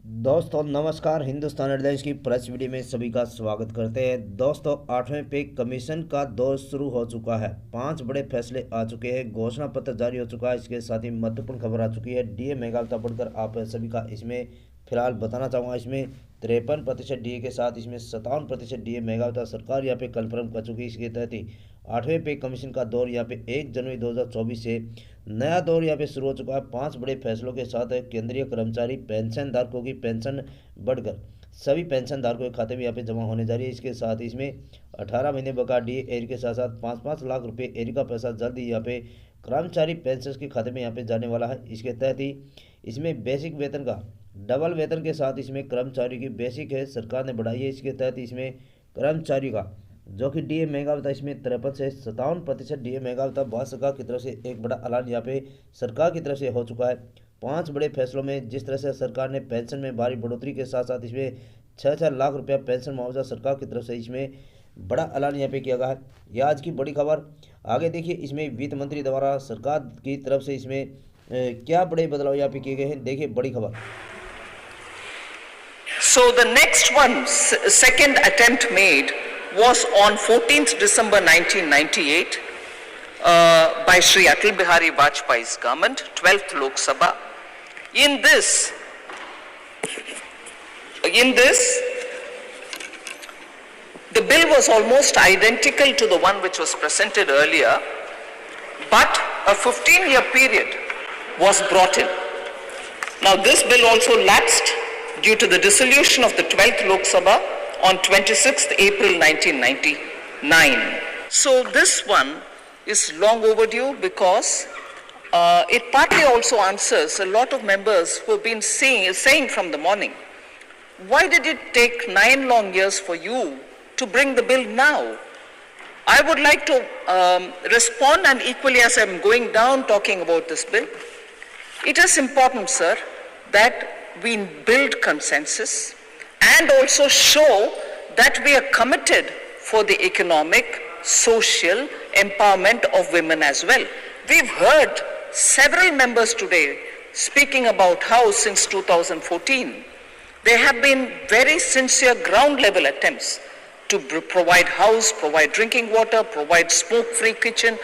दोस्तों नमस्कार। हिंदुस्तान एयरलाइंस की प्रेस वीडियो में सभी का स्वागत करते हैं। दोस्तों 8वें पे कमीशन का दौर शुरू हो चुका है। 5 बड़े फैसले आ चुके हैं, घोषणा पत्र जारी हो चुका है। इसके साथ ही महत्वपूर्ण खबर आ चुकी है। डीए महंगाई बढ़कर आप सभी का इसमें फिलहाल बताना चाहूँगा। इसमें 53% डीए के साथ इसमें 57% डीए महंगाई सरकार यहाँ पे कन्फर्म कर चुकी है। इसके तहत ही 8वें पे कमीशन का दौर यहाँ पे 1 जनवरी 2024 से नया दौर यहाँ पे शुरू हो चुका है। 5 बड़े फैसलों के साथ केंद्रीय कर्मचारी पेंशन धारकों की पेंशन बढ़कर सभी पेंशन धारकों के खाते में यहाँ पे जमा होने जा रही है। इसके साथ इसमें 18 महीने बका डीए एयर के साथ साथ 5-5 लाख रुपए एयर का पैसा जल्द ही यहाँ पे कर्मचारी पेंशन के खाते में यहाँ पे जाने वाला है। इसके तहत ही इसमें बेसिक वेतन का डबल वेतन के साथ इसमें कर्मचारी की बेसिक है सरकार ने बढ़ाई है। इसके तहत इसमें कर्मचारी का जो कि डीए महंगा होता है इसमें 53 से 57% डीए महंगा होता है। भारत सरकार की तरफ से एक बड़ा ऐलान यहाँ पे सरकार की तरफ से हो चुका है। 5 बड़े फैसलों में जिस तरह से सरकार ने पेंशन में भारी बढ़ोतरी के साथ साथ इसमें 6-6 लाख रुपया पेंशन मुआवजा सरकार की तरफ से इसमें बड़ा ऐलान यहाँ पे किया गया है। यह आज की बड़ी खबर। आगे देखिए इसमें वित्त मंत्री द्वारा सरकार की तरफ से इसमें क्या बड़े बदलाव यहाँ पे किए गए हैं। देखिए बड़ी खबर। So the next one, second attempt made was on 14th December 1998 by Shri Atal Bihari Vajpayee's government, 12th Lok Sabha. In this, the bill was almost identical to the one which was presented earlier, but a 15-year period was brought in. Now this bill also lapsed due to the dissolution of the 12th Lok Sabha on 26th April 1999. So this one is long overdue because it partly also answers a lot of members who have been saying from the morning, why did it take 9 long years for you to bring the bill now? I would like to respond, and equally as I'm going down talking about this bill, it is important, sir, that we build consensus and also show that we are committed for the economic, social empowerment of women as well. We've heard several members today speaking about how since 2014 there have been very sincere ground level attempts to provide house, provide drinking water, provide smoke-free kitchen,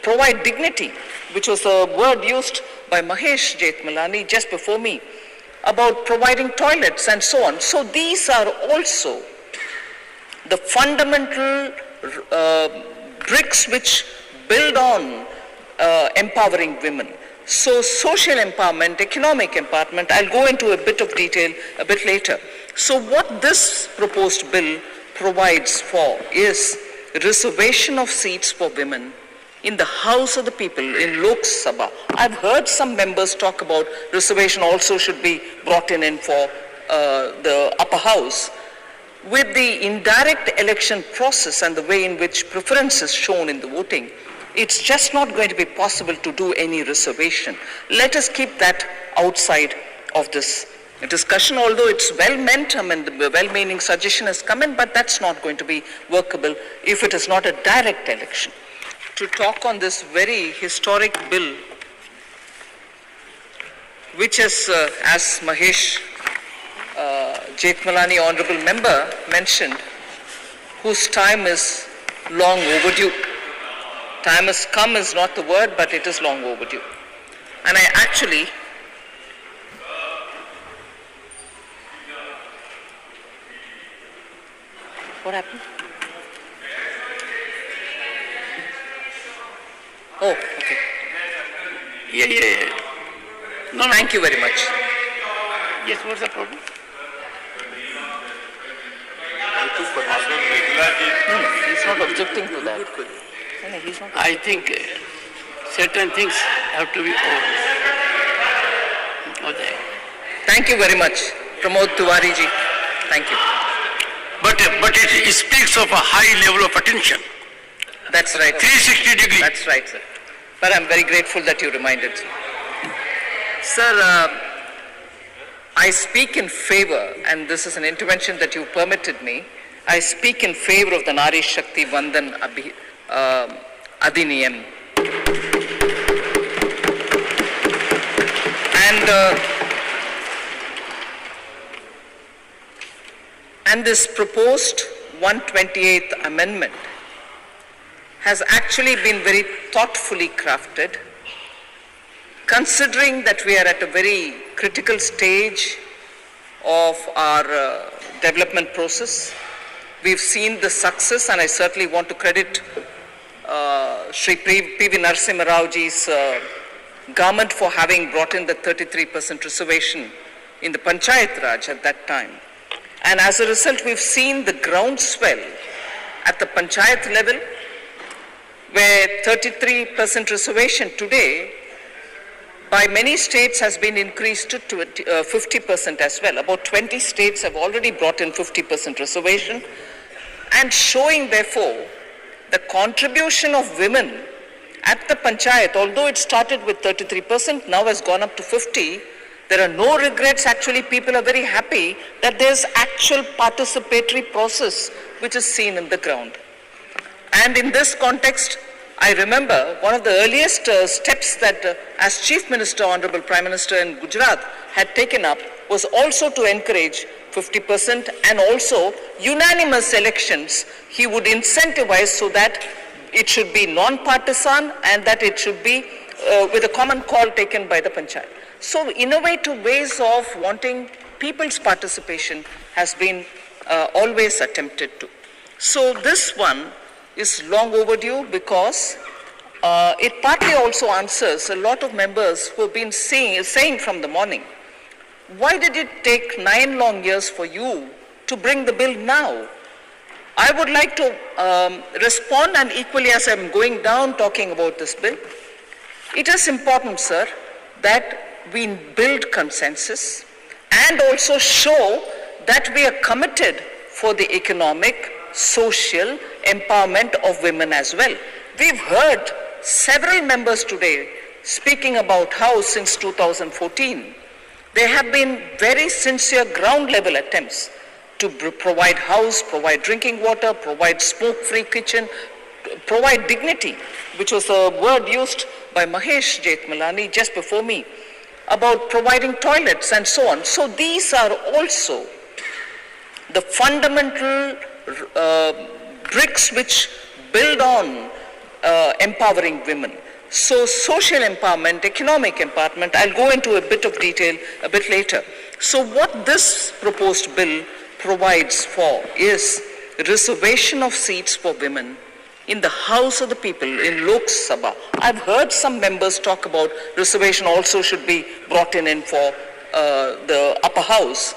provide dignity, which was a word used by Mahesh Jethmalani just before me, about providing toilets and so on. So these are also the fundamental bricks which build on empowering women. So social empowerment, economic empowerment, I'll go into a bit of detail a bit later. So what this proposed bill provides for is reservation of seats for women in the House of the People, in Lok Sabha. I've heard some members talk about reservation also should be brought in for the upper house. With the indirect election process and the way in which preference is shown in the voting, it's just not going to be possible to do any reservation. Let us keep that outside of this discussion, although it's well meant, I mean the well-meaning suggestion has come in, but that's not going to be workable if it is not a direct election. To talk on this very historic bill, which is, as Mahesh Jethmalani, honorable member, mentioned, whose time is long overdue. Time has come is not the word, but it is long overdue. And I actually what happened? Oh, okay. Yeah. No, thank you very much. Yes, what's the problem? He's not objecting to that. No, he's not. I think certain things have to be over. Thank you very much, Pramod Tiwari ji. Thank you. But it speaks of a high level of attention. That's right. 360 degree. That's right, sir. But I'm very grateful that you reminded. Sir, I speak in favor, and this is an intervention that you permitted me, I speak in favor of the Nari Shakti Vandan Adhiniyam. And And this proposed 128th amendment has actually been very thoughtfully crafted, considering that we are at a very critical stage of our development process. We've seen the success, and I certainly want to credit Shri P.V. Narasimha Raoji's government for having brought in the 33% reservation in the Panchayat Raj at that time. And as a result, we've seen the groundswell at the Panchayat level, where 33% reservation today by many states has been increased to 50% as well. About 20 states have already brought in 50% reservation, and showing therefore the contribution of women at the Panchayat, although it started with 33%, now has gone up to 50%. There are no regrets. Actually, people are very happy that there's actual participatory process which is seen in the ground. And in this context, I remember one of the earliest steps that as Chief Minister, Honorable Prime Minister in Gujarat had taken up was also to encourage 50% and also unanimous elections. He would incentivize so that it should be non-partisan and that it should be with a common call taken by the Panchayat. So innovative ways of wanting people's participation has been always attempted to. So this one is long overdue because it partly also answers a lot of members who have been saying from the morning, why did it take 9 long years for you to bring the bill now? I would like to respond, and equally as I'm going down talking about this bill, it is important, sir, that we build consensus and also show that we are committed for the economic, social empowerment of women as well. We've heard several members today speaking about how since 2014, there have been very sincere ground level attempts to provide house, provide drinking water, provide smoke-free kitchen, provide dignity, which was a word used by Mahesh Jethmalani just before me, about providing toilets and so on. So these are also the fundamental bricks which build on empowering women. So social empowerment, economic empowerment, I'll go into a bit of detail a bit later. So what this proposed bill provides for is reservation of seats for women in the House of the People in Lok Sabha. I've heard some members talk about reservation also should be brought in for the upper house.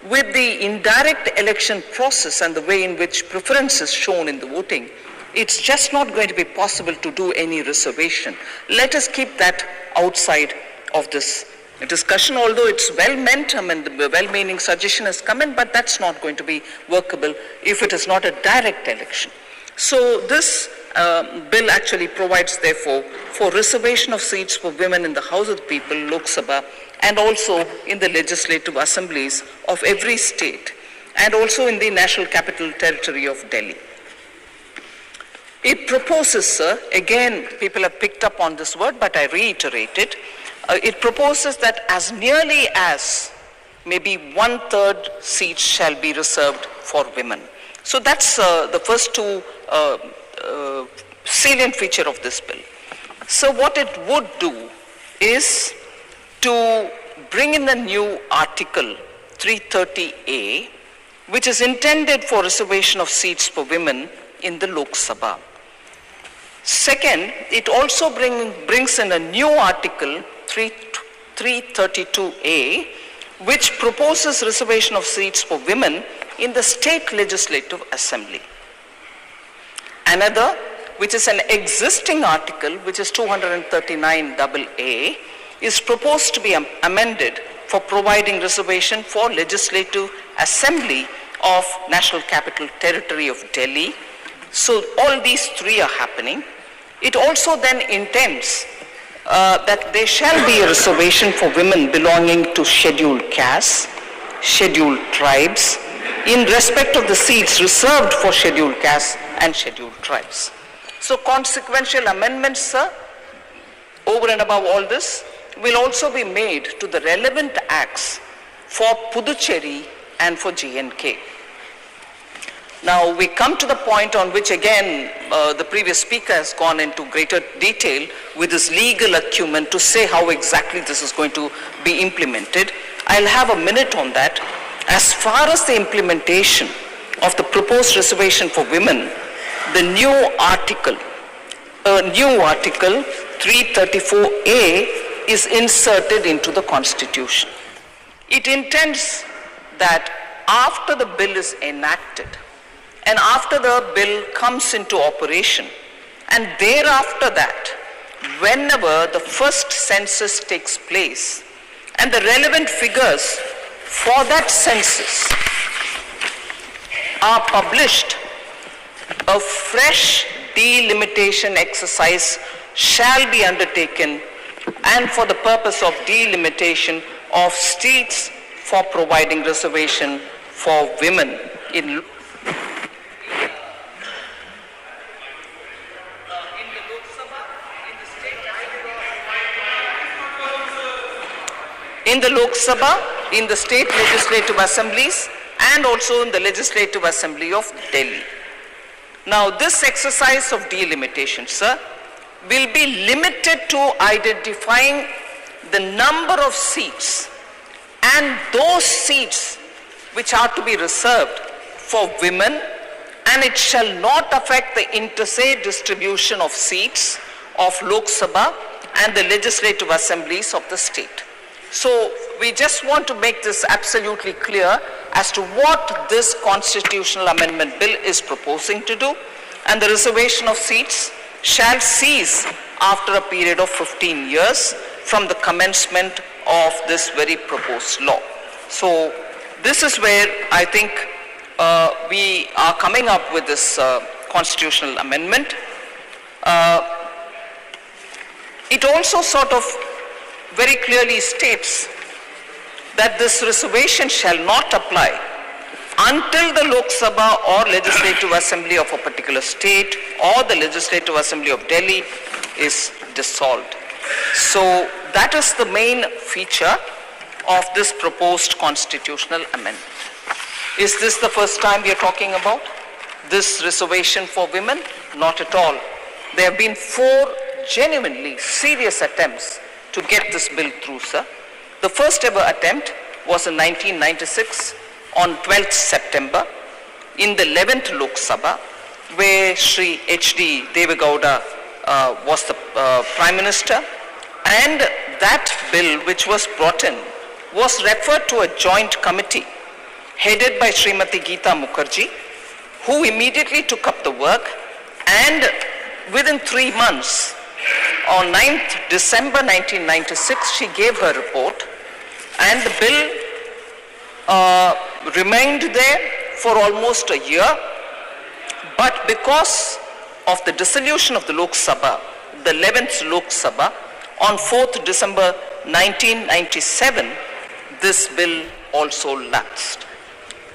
With the indirect election process and the way in which preference is shown in the voting, it's just not going to be possible to do any reservation. Let us keep that outside of this discussion, although it's well-meant, the well-meaning suggestion has come in, but that's not going to be workable if it is not a direct election. So this bill actually provides, therefore, for reservation of seats for women in the House of the People, Lok Sabha, and also in the legislative assemblies of every state, and also in the National Capital Territory of Delhi. It proposes, sir, again, people have picked up on this word, but I reiterate it. It proposes that as nearly as maybe 1/3 seats shall be reserved for women. So that's the first two salient feature of this bill. So what it would do is to bring in a new article 330A, which is intended for reservation of seats for women in the Lok Sabha. Second, it also brings in a new article 332A, which proposes reservation of seats for women in the state legislative assembly. Another, which is an existing article, which is 239AA, is proposed to be amended for providing reservation for legislative assembly of National Capital Territory of Delhi. So all these three are happening. It also then intends that there shall be a reservation for women belonging to scheduled castes, scheduled tribes, in respect of the seats reserved for scheduled castes and scheduled tribes. So consequential amendments, sir, over and above all this, will also be made to the relevant acts for Puducherry and for J&K. Now we come to the point on which again the previous speaker has gone into greater detail with his legal acumen to say how exactly this is going to be implemented. I'll have a minute on that. As far as the implementation of the proposed reservation for women, the new article 334A is inserted into the Constitution. It intends that after the bill is enacted and after the bill comes into operation, and thereafter that, whenever the first census takes place and the relevant figures for that census are published, a fresh delimitation exercise shall be undertaken, and for the purpose of delimitation of seats for providing reservation for women in the Lok Sabha, in the state legislative assemblies, and also in the Legislative Assembly of Delhi. Now, this exercise of delimitation, sir, will be limited to identifying the number of seats and those seats which are to be reserved for women, and it shall not affect the interstate distribution of seats of Lok Sabha and the legislative assemblies of the state. So we just want to make this absolutely clear as to what this constitutional amendment bill is proposing to do, and the reservation of seats shall cease after a period of 15 years from the commencement of this very proposed law. So this is where I think we are coming up with this constitutional amendment. It also sort of very clearly states that this reservation shall not apply until the Lok Sabha or Legislative Assembly of a particular state or the Legislative Assembly of Delhi is dissolved. So that is the main feature of this proposed constitutional amendment. Is this the first time we are talking about this reservation for women? Not at all. There have been 4 genuinely serious attempts to get this bill through, sir. The first ever attempt was in 1996 on 12th September in the 11th Lok Sabha, where Sri H.D. Devegowda was the Prime Minister, and that bill which was brought in was referred to a joint committee headed by Srimati Geeta Mukherjee, who immediately took up the work, and within 3 months, on 9th December 1996, she gave her report, and the bill remained there for almost a year. But because of the dissolution of the Lok Sabha, the 11th Lok Sabha, on 4th December 1997, this bill also lapsed.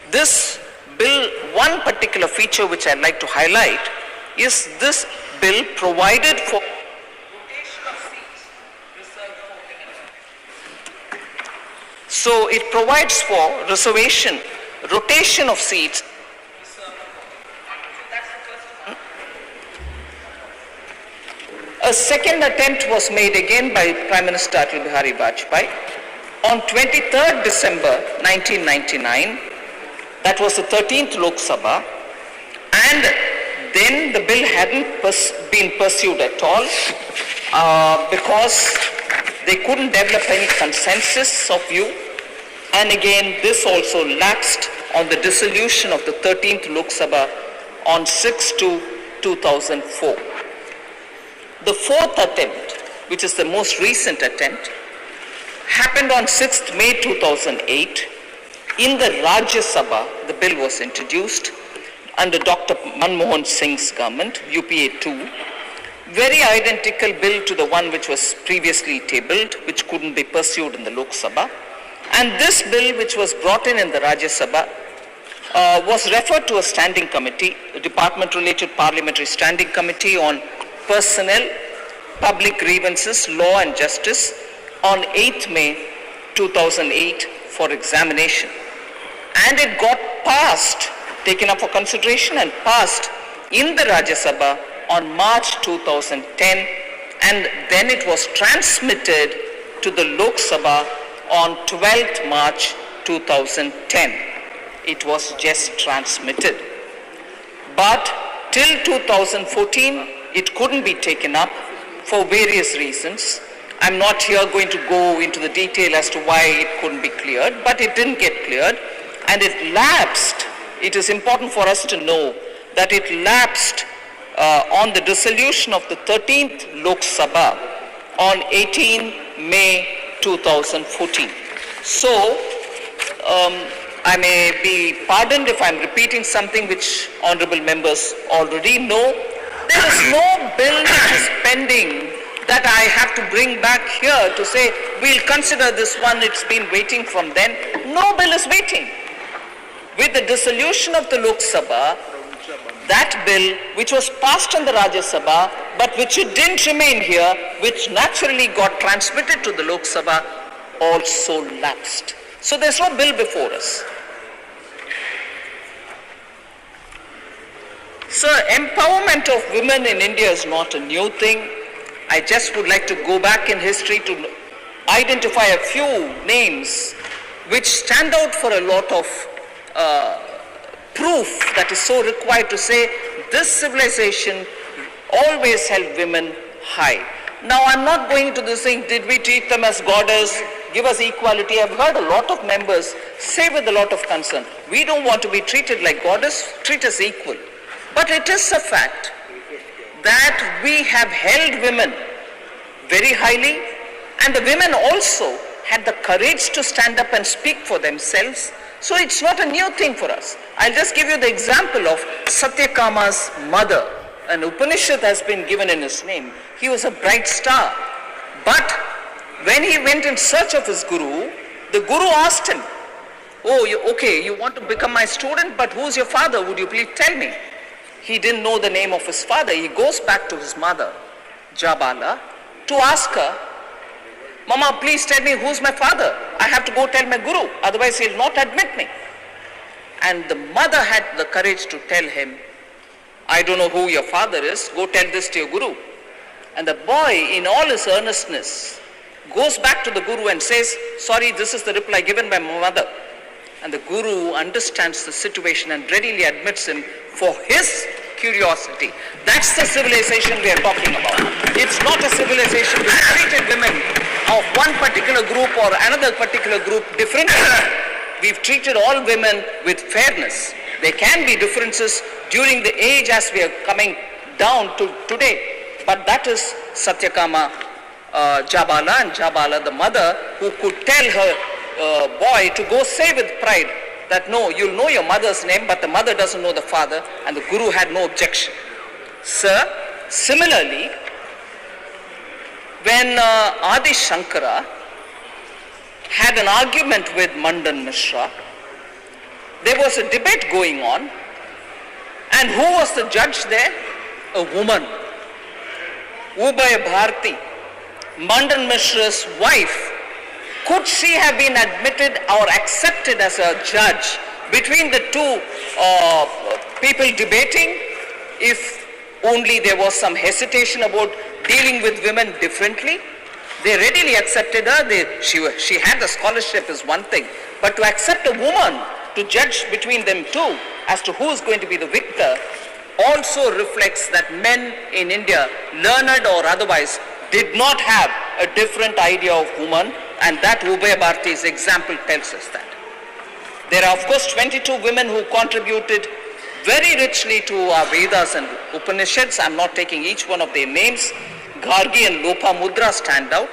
This bill, one particular feature which I'd like to highlight is this bill provided for So it provides for rotation of seats. A second attempt was made again by Prime Minister Atal Bihari Vajpayee on 23rd December 1999. That was the 13th Lok Sabha, and then the bill hadn't been pursued at all because they couldn't develop any consensus of view, and again this also lapsed on the dissolution of the 13th Lok Sabha on 6/2/2004. The fourth attempt, which is the most recent attempt, happened on 6th May 2008. In the Rajya Sabha, the bill was introduced under Dr. Manmohan Singh's government, UPA 2, very identical bill to the one which was previously tabled, which couldn't be pursued in the Lok Sabha. And this bill, which was brought in the Rajya Sabha, was referred to a standing committee, a department-related parliamentary standing committee on personnel, public grievances, law and justice on 8th May 2008 for examination. And it got passed taken up for consideration and passed in the Rajya Sabha on March 2010, and then it was transmitted to the Lok Sabha on 12th March 2010. It was just transmitted. But till 2014, it couldn't be taken up for various reasons. I'm not here going to go into the detail as to why it couldn't be cleared, but it didn't get cleared, and it lapsed. It is important for us to know that it lapsed on the dissolution of the 13th Lok Sabha on 18 May 2014. So, I may be pardoned if I'm repeating something which honorable members already know. There is no bill which is pending that I have to bring back here to say, we'll consider this one, it's been waiting from then. No bill is waiting. With the dissolution of the Lok Sabha, that bill which was passed in the Rajya Sabha, but which it didn't remain here, which naturally got transmitted to the Lok Sabha, also lapsed. So there's no bill before us. So empowerment of women in India is not a new thing. I just would like to go back in history to identify a few names which stand out for a lot of proof that is so required to say this civilization always held women high. Now I'm not going to this thing, did we treat them as goddess, give us equality? I've heard a lot of members say with a lot of concern, we don't want to be treated like goddess, treat us equal. But it is a fact that we have held women very highly, and the women also had the courage to stand up and speak for themselves. So it's not a new thing for us. I'll just give you the example of Satyakama's mother. An Upanishad has been given in his name. He was a bright star. But when he went in search of his guru, the guru asked him, oh, you want to become my student, but who's your father? Would you please tell me? He didn't know the name of his father. He goes back to his mother, Jabala, to ask her, Mama, please tell me who's my father. I have to go tell my guru, otherwise he'll not admit me. And the mother had the courage to tell him, I don't know who your father is, go tell this to your guru. And the boy, in all his earnestness, goes back to the guru and says, sorry, this is the reply given by my mother. And the guru understands the situation and readily admits him for his curiosity. That's the civilization we are talking about. It's not a civilization which treated women of one particular group or another particular group differently. We've treated all women with fairness. There can be differences during the age as we are coming down to today. But that is Satyakama Jabala, and Jabala, the mother, who could tell her boy to go say with pride that no, you'll know your mother's name, but the mother doesn't know the father, and the guru had no objection. Sir, similarly, when Adi Shankara had an argument with Mandan Mishra, there was a debate going on, and who was the judge there? A woman, Ubaya Bharti, Mandan Mishra's wife. Could she have been admitted or accepted as a judge between the two people debating if only there was some hesitation about dealing with women differently? They readily accepted her. She had the scholarship is one thing, but to accept a woman to judge between them two as to who is going to be the victor also reflects that men in India, learned or otherwise, did not have a different idea of woman, and that Ubaya Bharti's example tells us that. There are of course 22 women who contributed very richly to our Vedas and Upanishads. I'm not taking each one of their names. Gargi and Lopamudra stand out.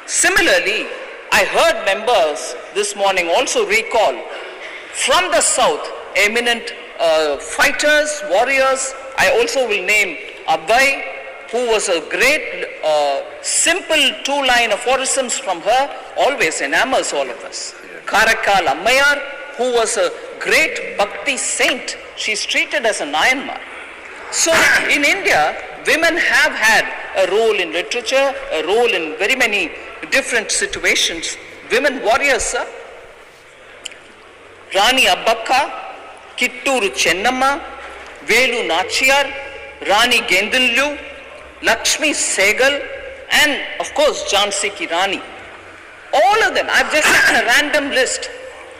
Similarly, I heard members this morning also recall from the south eminent fighters, warriors. I also will name Abbai, who was a great simple two-line aphorisms from her, always enamors all of us. Karakal Ammayar, who was a great bhakti saint. She's treated as a Nayanmar. So in India, women have had a role in literature, a role in very many different situations. Women warriors, sir. Rani Abbakka, Kitturu Chennamma, Velu Nachiyar, Rani Gendillu, Lakshmi Segal, and of course Jhansi Ki Rani. All of them, I've just taken a random list.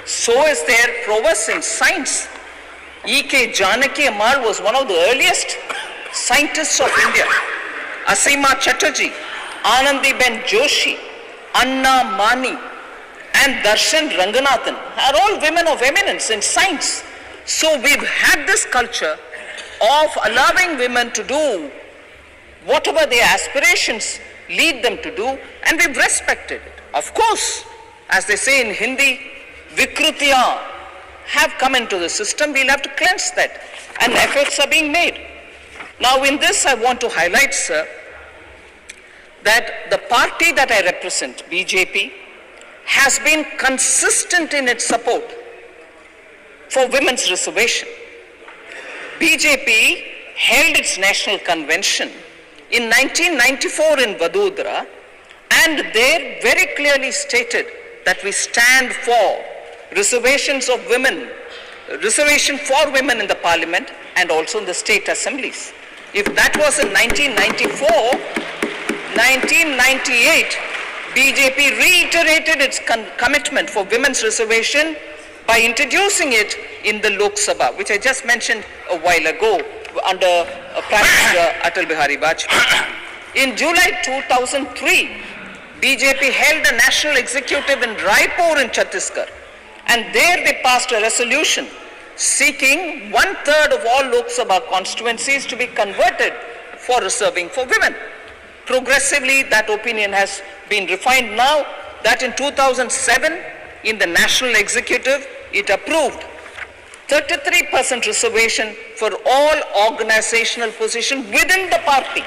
So is their prowess in science. E.K. Janaki Ammal was one of the earliest scientists of India. Asima Chatterjee, Anandi Ben Joshi, Anna Mani, and Darshan Ranganathan are all women of eminence in science. So we've had this culture of allowing women to do whatever their aspirations lead them to do, and we've respected it. Of course, as they say in Hindi, Vikrutiya have come into the system, we'll have to cleanse that, and efforts are being made. Now in this I want to highlight, sir, that the party that I represent, BJP, has been consistent in its support for women's reservation. BJP held its national convention in 1994 in Vadodara, and there very clearly stated that we stand for reservations of women, reservation for women in the parliament and also in the state assemblies. If that was in 1994, 1998, BJP reiterated its commitment for women's reservation by introducing it in the Lok Sabha, which I just mentioned a while ago under Prime Minister Atal Bihari Vajpayee. In July 2003, BJP held a national executive in Raipur in Chhattisgarh, and there they passed a resolution seeking 1/3 of all Lok Sabha constituencies to be converted for reserving for women. Progressively, that opinion has been refined now that in 2007, in the national executive, it approved 33% reservation for all organizational positions within the party.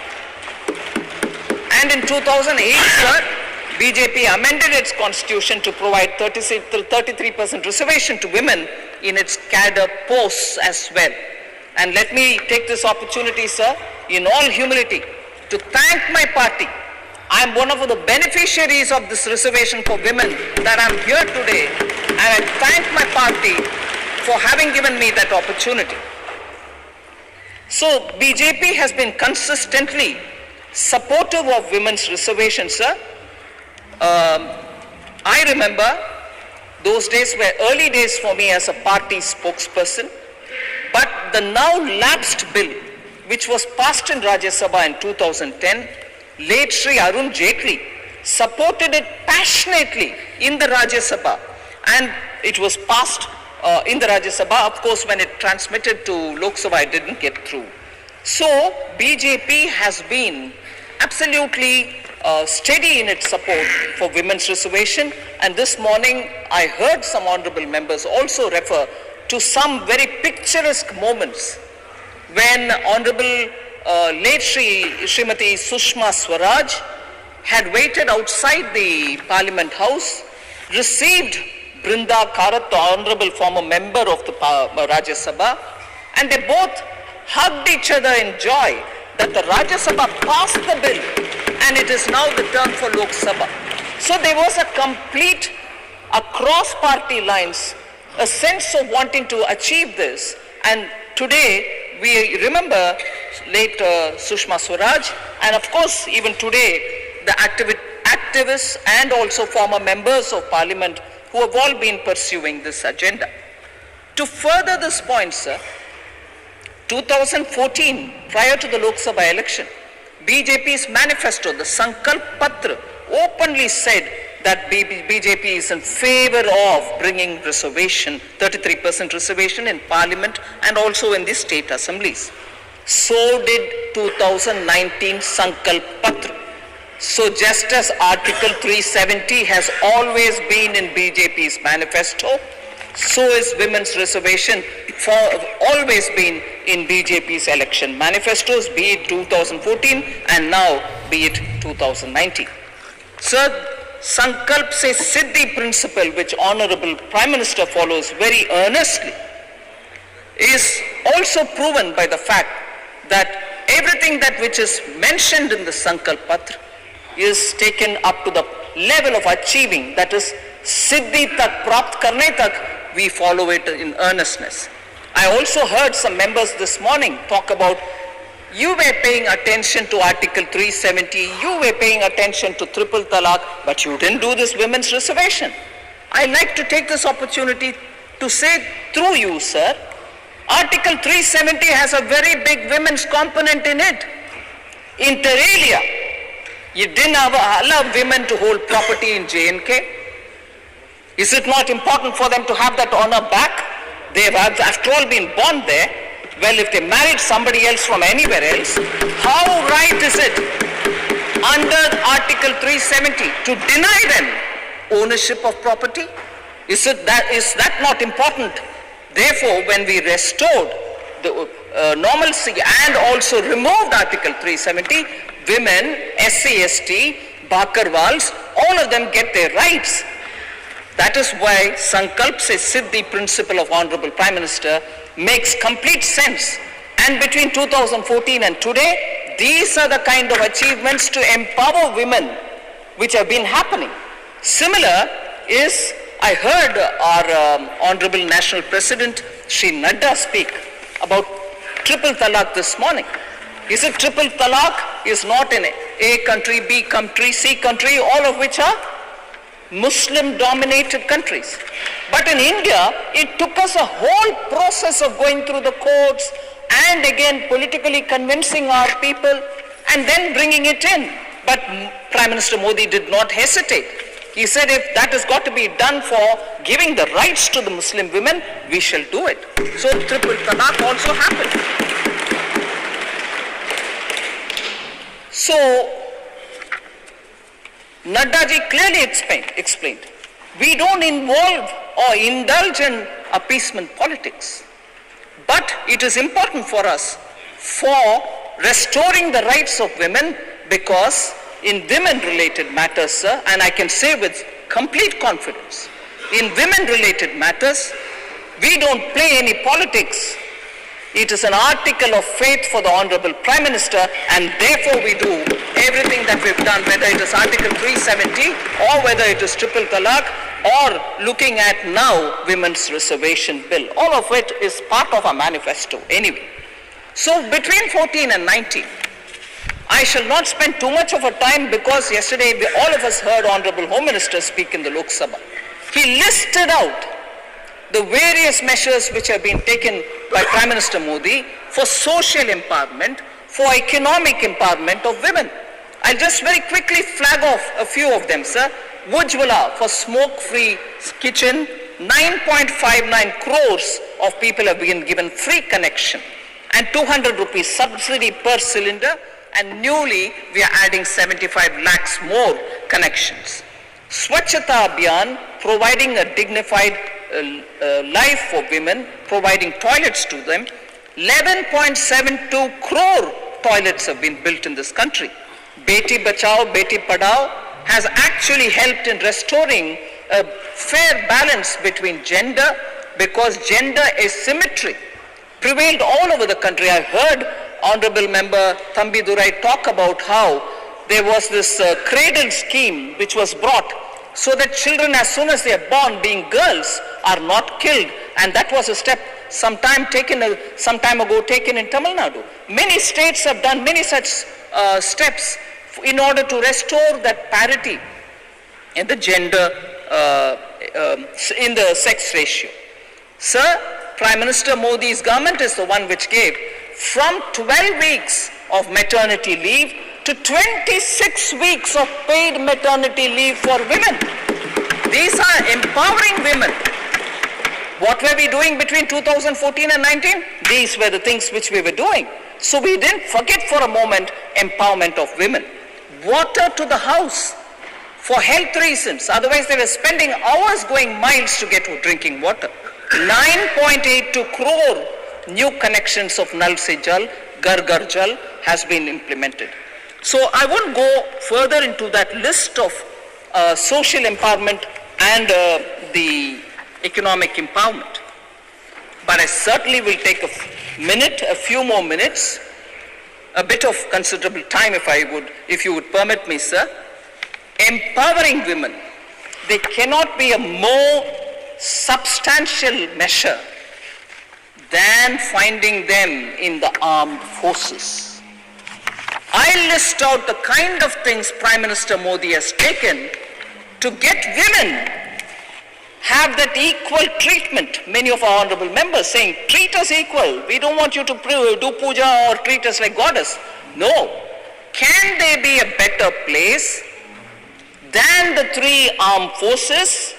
And in 2008, sir, BJP amended its constitution to provide 33% reservation to women in its cadre posts as well. And let me take this opportunity, sir, in all humility, to thank my party. I am one of the beneficiaries of this reservation for women that I am here today, and I thank my party for having given me that opportunity. So BJP has been consistently supportive of women's reservations, sir. I remember those days were early days for me as a party spokesperson, but the now lapsed bill, which was passed in Rajya Sabha in 2010, late Sri Arun Jaitley supported it passionately in the Rajya Sabha, and it was passed in the Rajya Sabha. Of course, when it transmitted to Lok Sabha, it didn't get through. So BJP has been absolutely steady in its support for women's reservation, and this morning I heard some honorable members also refer to some very picturesque moments when Honorable late Srimati Sushma Swaraj had waited outside the Parliament House, received Brinda Karat, the Honorable former member of the Rajya Sabha, and they both hugged each other in joy that the Rajya Sabha passed the bill and it is now the turn for Lok Sabha. So there was a complete, across party lines, a sense of wanting to achieve this, and today we remember late Sushma Swaraj, and of course even today the activists and also former members of parliament who have all been pursuing this agenda. To further this point, sir, 2014, prior to the Lok Sabha election, BJP's manifesto, the Sankalp Patra, openly said that BJP is in favor of bringing reservation, 33% reservation in parliament and also in the state assemblies. So did 2019 Sankalp Patra. So just as Article 370 has always been in BJP's manifesto, so is women's reservation always been in BJP's election manifestos, be it 2014 and now be it 2019. Sir, Sankalp se Siddhi principle, which Honorable Prime Minister follows very earnestly, is also proven by the fact that everything that which is mentioned in the Sankalp Patra is taken up to the level of achieving, that is Siddhi tak, prapt karne tak, we follow it in earnestness. I also heard some members this morning talk about you were paying attention to Article 370, you were paying attention to triple talaq, but you didn't do this women's reservation. I'd like to take this opportunity to say through you, sir, Article 370 has a very big women's component in it. Inter alia, you didn't allow women to hold property in J&K. Is it not important for them to have that honor back? They have, after all, been born there. Well, if they married somebody else from anywhere else, how right is it under Article 370 to deny them ownership of property? Is that not important? Therefore, when we restored the normalcy and also removed Article 370, women, SC, ST, Bakarwals, all of them get their rights. That is why Sankalp se Siddhi principle of Honorable Prime Minister makes complete sense. And between 2014 and today, these are the kind of achievements to empower women which have been happening. Similar is, I heard our Honorable National President Shri Nadda speak about triple talaq this morning. He said triple talaq is not in A country, B country, C country, all of which are Muslim-dominated countries. But in India, it took us a whole process of going through the courts and again politically convincing our people and then bringing it in. But Prime Minister Modi did not hesitate. He said if that has got to be done for giving the rights to the Muslim women, we shall do it. So triple talaq also happened. So Nadda ji clearly explained, we don't involve or indulge in appeasement politics. But it is important for us for restoring the rights of women, because in women-related matters, sir, and I can say with complete confidence, in women-related matters, we don't play any politics. It is an article of faith for the Honorable Prime Minister, and therefore we do everything that we've done, whether it is Article 370 or whether it is triple talaq or looking at now Women's Reservation Bill. All of it is part of our manifesto anyway. So between 14 and 19, I shall not spend too much of a time, because yesterday all of us heard Honorable Home Minister speak in the Lok Sabha. He listed out the various measures which have been taken by Prime Minister Modi for social empowerment, for economic empowerment of women. I'll just very quickly flag off a few of them, sir. Ujjwala for smoke-free kitchen, 9.59 crores of people have been given free connection, and 200 rupees subsidy per cylinder, and newly we are adding 75 lakhs more connections. Swachhata Abhiyan, providing a dignified life for women, providing toilets to them. 11.72 crore toilets have been built in this country. Beti Bachao, Beti Padhao has actually helped in restoring a fair balance between gender, because gender asymmetry prevailed all over the country. I heard Honorable Member Thambi Durai talk about how there was this cradle scheme which was brought so that children, as soon as they are born, being girls, are not killed. And that was a step some time ago taken in Tamil Nadu. Many states have done many such steps in order to restore that parity in the gender, in the sex ratio. Sir, Prime Minister Modi's government is the one which gave from 12 weeks of maternity leave to 26 weeks of paid maternity leave for women. These are empowering women. What were we doing between 2014 and 19? These were the things which we were doing. So we didn't forget for a moment empowerment of women. Water to the house for health reasons. Otherwise they were spending hours going miles to get drinking water. 9.82 crore new connections of Nal Se Jal, Gar Gar Jal has been implemented. So I won't go further into that list of social empowerment and the economic empowerment. But I certainly will take a few more minutes, a bit of considerable time if you would permit me, sir. Empowering women, there cannot be a more substantial measure than finding them in the armed forces. I list out the kind of things Prime Minister Modi has taken to get women have that equal treatment. Many of our honorable members saying, treat us equal. We don't want you to do puja or treat us like goddess. No. Can there be a better place than the three armed forces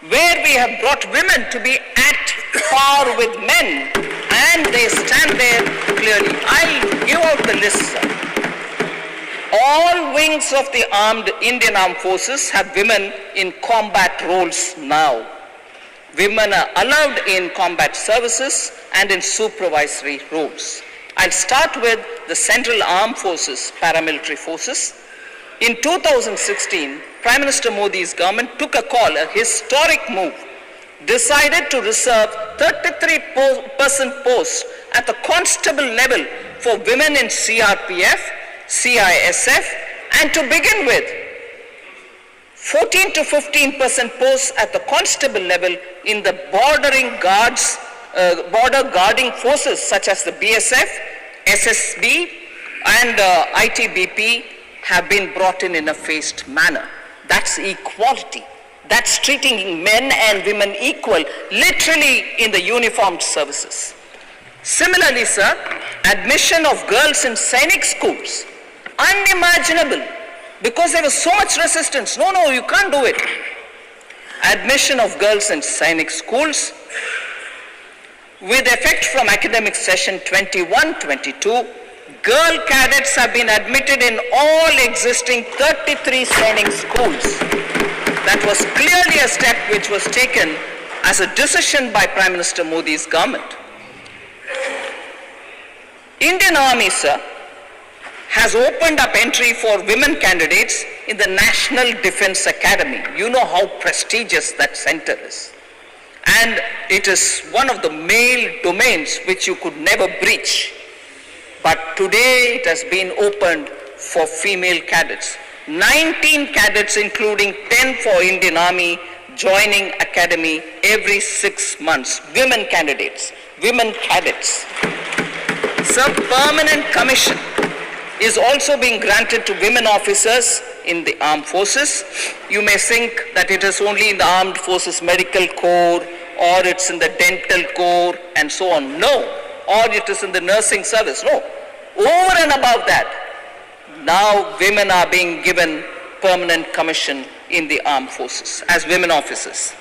where we have brought women to be at par with men and they stand there clearly? I'll give out the list, sir. All wings of the Indian Armed Forces have women in combat roles now. Women are allowed in combat services and in supervisory roles. I'll start with the Central Armed Forces, paramilitary forces. In 2016, Prime Minister Modi's government took a call, a historic move, decided to reserve 33% posts at the constable level for women in CRPF, CISF, and to begin with, 14 to 15% posts at the constable level in the border guarding forces such as the BSF, SSB, and ITBP have been brought in a phased manner. That's equality. That's treating men and women equal, literally in the uniformed services. Similarly, sir, admission of girls in Sainik schools, unimaginable, because there was so much resistance. No, you can't do it. Admission of girls in Sainik schools with effect from academic session 21-22, girl cadets have been admitted in all existing 33 Sainik schools. That was clearly a step which was taken as a decision by Prime Minister Modi's government. Indian Army, sir, has opened up entry for women candidates in the National Defence Academy. You know how prestigious that center is. And it is one of the male domains which you could never breach. But today it has been opened for female cadets. 19 cadets, including 10 for Indian Army, joining academy every 6 months. Women candidates, women cadets. Some permanent commission is also being granted to women officers in the armed forces. You may think that it is only in the armed forces medical corps or it's in the dental corps and so on. No. Or it is in the nursing service. No. Over and above that, now women are being given permanent commission in the armed forces as women officers.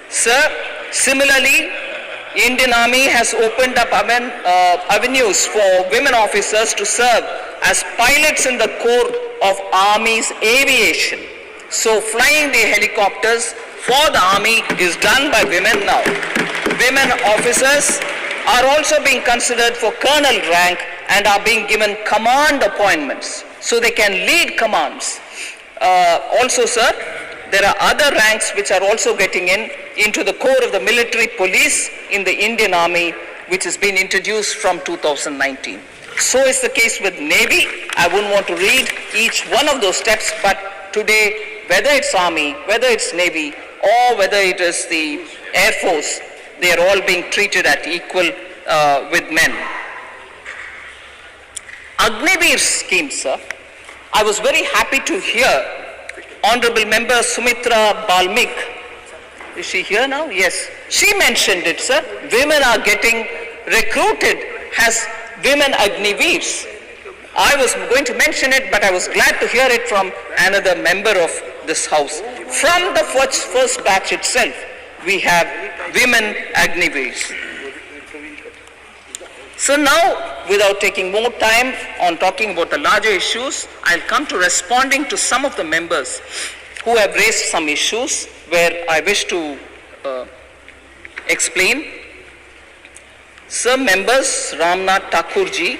Sir, similarly, Indian Army has opened up avenues for women officers to serve as pilots in the Corps of Army's aviation. So flying the helicopters for the Army is done by women now. Women officers are also being considered for colonel rank and are being given command appointments so they can lead commands. Also, sir, there are other ranks which are also getting into the core of the military police in the Indian Army, which has been introduced from 2019. So is the case with Navy. I wouldn't want to read each one of those steps, but today, whether it's Army, whether it's Navy, or whether it is the Air Force, they are all being treated at equal with men. Agniveer scheme, sir. I was very happy to hear Honorable Member Sumitra Balmik. Is she here now? Yes. She mentioned it, sir. Women are getting recruited as women Agniveers. I was going to mention it, but I was glad to hear it from another member of this house. From the first batch itself, we have women Agniveers. So now, without taking more time on talking about the larger issues, I'll come to responding to some of the members who have raised some issues where I wish to explain. Some members, Ramnath Thakurji,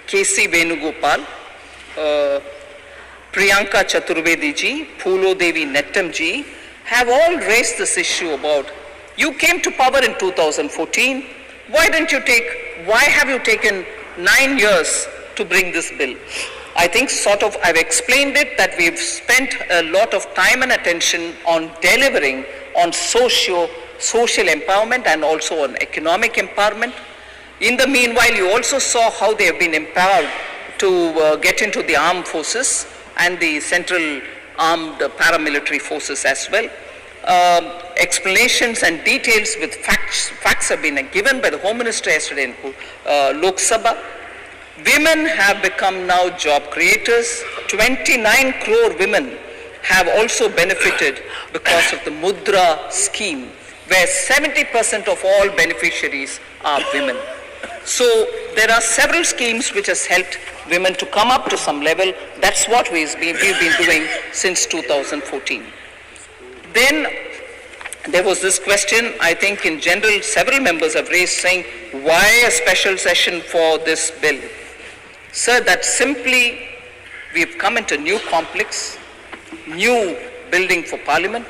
K.C. Venugopal, Priyanka Chaturvedi ji, Phulo Devi Nettam ji, have all raised this issue about, you came to power in 2014, why have you taken 9 years to bring this bill. I think I've explained it that we've spent a lot of time and attention on delivering on social empowerment and also on economic empowerment. In the meanwhile, you also saw how they have been empowered to get into the armed forces and the central armed paramilitary forces as well. Explanations and details with facts have been given by the Home Minister yesterday in Lok Sabha. Women have become now job creators. 29 crore women have also benefited because of the Mudra scheme, where 70% of all beneficiaries are women. So there are several schemes which has helped women to come up to some level. That's what we've been doing since 2014. Then there was this question, I think in general several members have raised, saying why a special session for this bill? Sir, that simply we've come into new complex, new building for Parliament,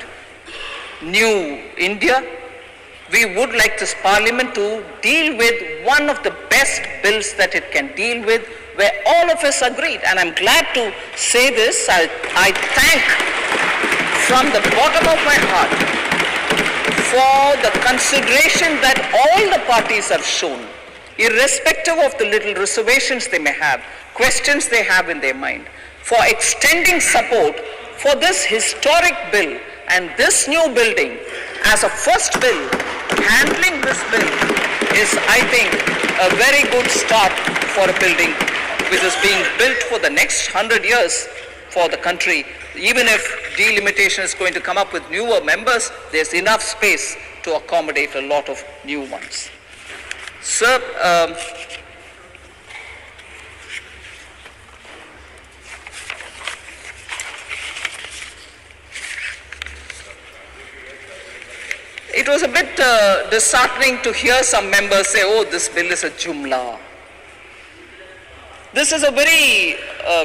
new India. We would like this Parliament to deal with one of the best bills that it can deal with, where all of us agreed. And I'm glad to say this. I thank from the bottom of my heart for the consideration that all the parties have shown, irrespective of the little reservations they may have, questions they have in their mind, for extending support for this historic bill and this new building as a first bill. Handling this bill is, I think, a very good start for a building which is being built for the next 100 years for the country. Even if delimitation is going to come up with newer members, there's enough space to accommodate a lot of new ones. Sir, it was a bit disheartening to hear some members say, oh, this bill is a jumla. This is a very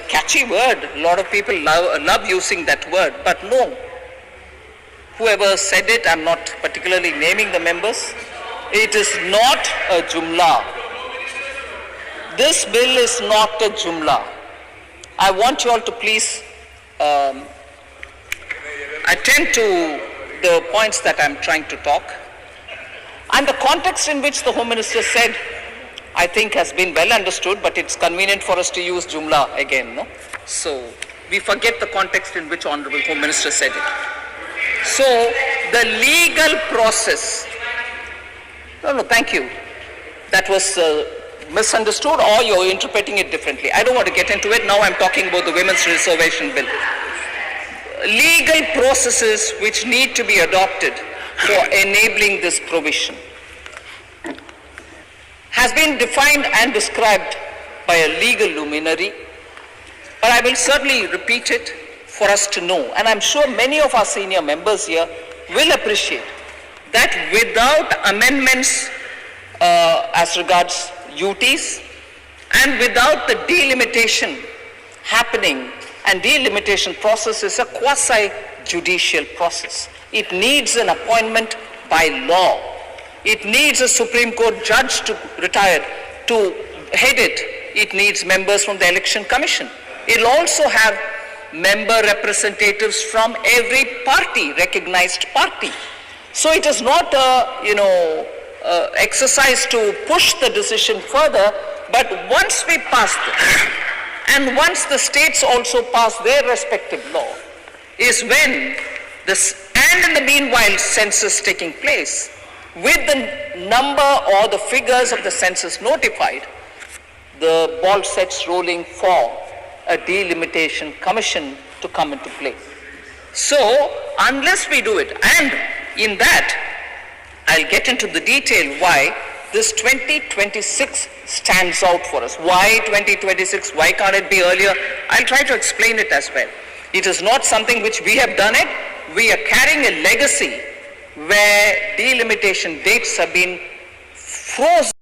catchy word. A lot of people love using that word, but no. Whoever said it, I'm not particularly naming the members, it is not a jumla. This bill is not a jumla. I want you all to please attend to the points that I'm trying to talk. And the context in which the Home Minister said, I think has been well understood, but it's convenient for us to use jumla again, no? So we forget the context in which Honorable Home Minister said it. So the legal process, no, thank you. That was misunderstood, or you're interpreting it differently. I don't want to get into it. Now I'm talking about the Women's Reservation Bill. Legal processes which need to be adopted for enabling this provision has been defined and described by a legal luminary, but I will certainly repeat it for us to know, and I'm sure many of our senior members here will appreciate that without amendments as regards UTs and without the delimitation happening, and delimitation process is a quasi-judicial process. It needs an appointment by law. It needs a Supreme Court judge to retire to head it. It needs members from the Election Commission. It will also have member representatives from every party, recognized party. So it is not exercise to push the decision further, but once we pass this, and once the states also pass their respective law, is when this, and in the meanwhile census taking place, with the number or the figures of the census notified, the ball sets rolling for a delimitation commission to come into play. So unless we do it, and in that I'll get into the detail why this 2026 stands out for us. Why 2026? Why can't it be earlier? I'll try to explain it as well. It is not something which we have done it. We are carrying a legacy where delimitation dates have been frozen.